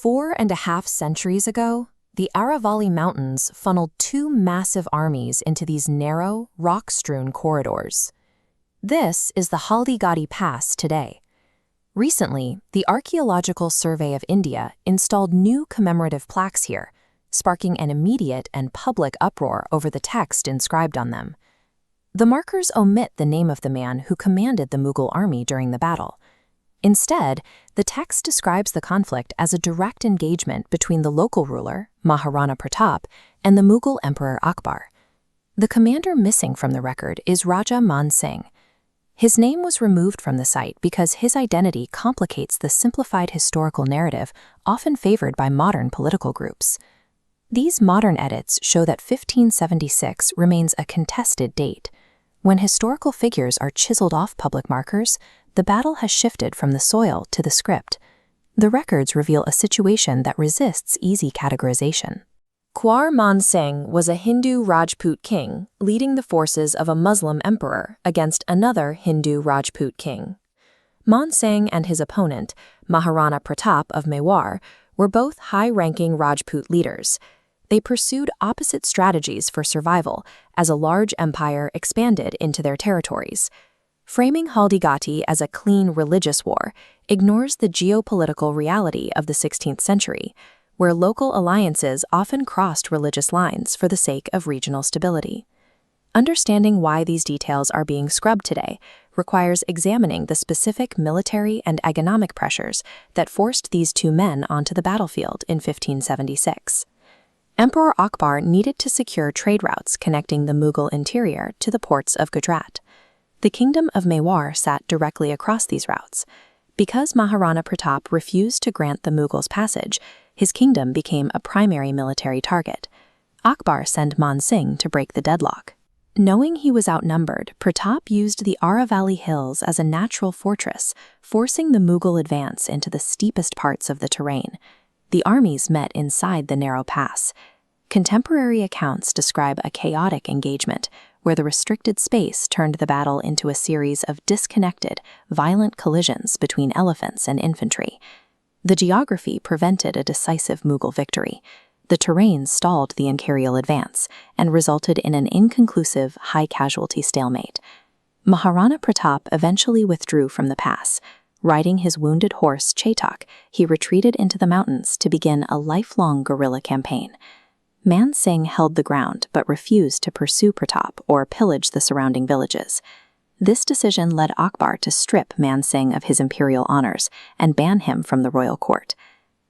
4.5 centuries ago, the Aravalli Mountains funneled two massive armies into these narrow, rock-strewn corridors. This is the Haldighati Pass today. Recently, the Archaeological Survey of India installed new commemorative plaques here, sparking an immediate and public uproar over the text inscribed on them. The markers omit the name of the man who commanded the Mughal army during the battle. Instead, the text describes the conflict as a direct engagement between the local ruler, Maharana Pratap, and the Mughal Emperor Akbar. The commander missing from the record is Raja Man Singh. His name was removed from the site because his identity complicates the simplified historical narrative often favored by modern political groups. These modern edits show that 1576 remains a contested date. When historical figures are chiseled off public markers, the battle has shifted from the soil to the script. The records reveal a situation that resists easy categorization. Akbar Man Singh was a Hindu Rajput king leading the forces of a Muslim emperor against another Hindu Rajput king. Man Singh and his opponent, Maharana Pratap of Mewar, were both high-ranking Rajput leaders. They pursued opposite strategies for survival as a large empire expanded into their territories. Framing Haldighati as a clean religious war ignores the geopolitical reality of the 16th century, where local alliances often crossed religious lines for the sake of regional stability. Understanding why these details are being scrubbed today requires examining the specific military and economic pressures that forced these two men onto the battlefield in 1576. Emperor Akbar needed to secure trade routes connecting the Mughal interior to the ports of Gujarat. The kingdom of Mewar sat directly across these routes. Because Maharana Pratap refused to grant the Mughals passage, his kingdom became a primary military target. Akbar sent Man Singh to break the deadlock. Knowing he was outnumbered, Pratap used the Aravalli Hills as a natural fortress, forcing the Mughal advance into the steepest parts of the terrain. The armies met inside the narrow pass. Contemporary accounts describe a chaotic engagement, where the restricted space turned the battle into a series of disconnected, violent collisions between elephants and infantry. The geography prevented a decisive Mughal victory. The terrain stalled the imperial advance and resulted in an inconclusive, high-casualty stalemate. Maharana Pratap eventually withdrew from the pass. Riding his wounded horse Chetak, he retreated into the mountains to begin a lifelong guerrilla campaign. Man Singh held the ground but refused to pursue Pratap or pillage the surrounding villages. This decision led Akbar to strip Man Singh of his imperial honors and ban him from the royal court.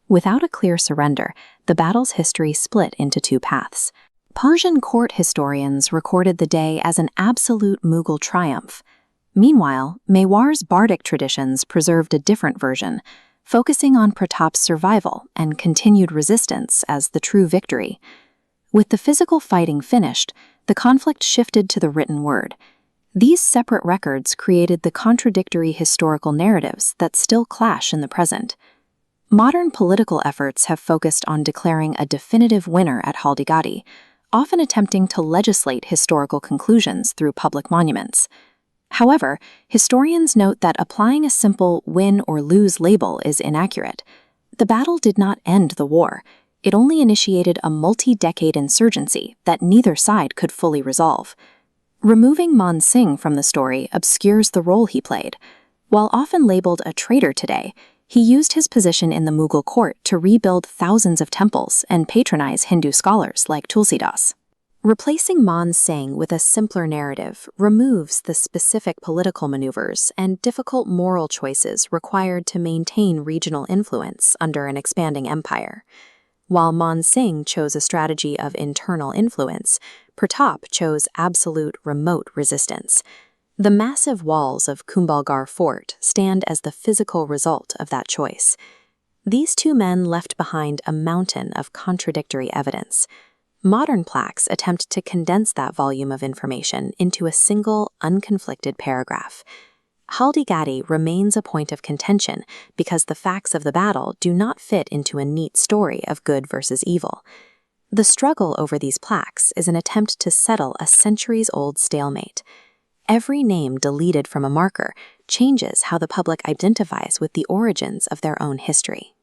Without a clear surrender, the battle's history split into two paths. Persian court historians recorded the day as an absolute Mughal triumph. Meanwhile, Mewar's bardic traditions preserved a different version, focusing on Pratap's survival and continued resistance as the true victory. With the physical fighting finished, the conflict shifted to the written word. These separate records created the contradictory historical narratives that still clash in the present. Modern political efforts have focused on declaring a definitive winner at Haldighati, often attempting to legislate historical conclusions through public monuments. However, historians note that applying a simple win or lose label is inaccurate. The battle did not end the war. It only initiated a multi-decade insurgency that neither side could fully resolve. Removing Man Singh from the story obscures the role he played. While often labeled a traitor today, he used his position in the Mughal court to rebuild thousands of temples and patronize Hindu scholars like Tulsidas. Replacing Man Singh with a simpler narrative removes the specific political maneuvers and difficult moral choices required to maintain regional influence under an expanding empire. While Man Singh chose a strategy of internal influence, Pratap chose absolute remote resistance. The massive walls of Kumbhalgarh Fort stand as the physical result of that choice. These two men left behind a mountain of contradictory evidence. Modern plaques attempt to condense that volume of information into a single, unconflicted paragraph. Haldighati remains a point of contention because the facts of the battle do not fit into a neat story of good versus evil. The struggle over these plaques is an attempt to settle a centuries-old stalemate. Every name deleted from a marker changes how the public identifies with the origins of their own history.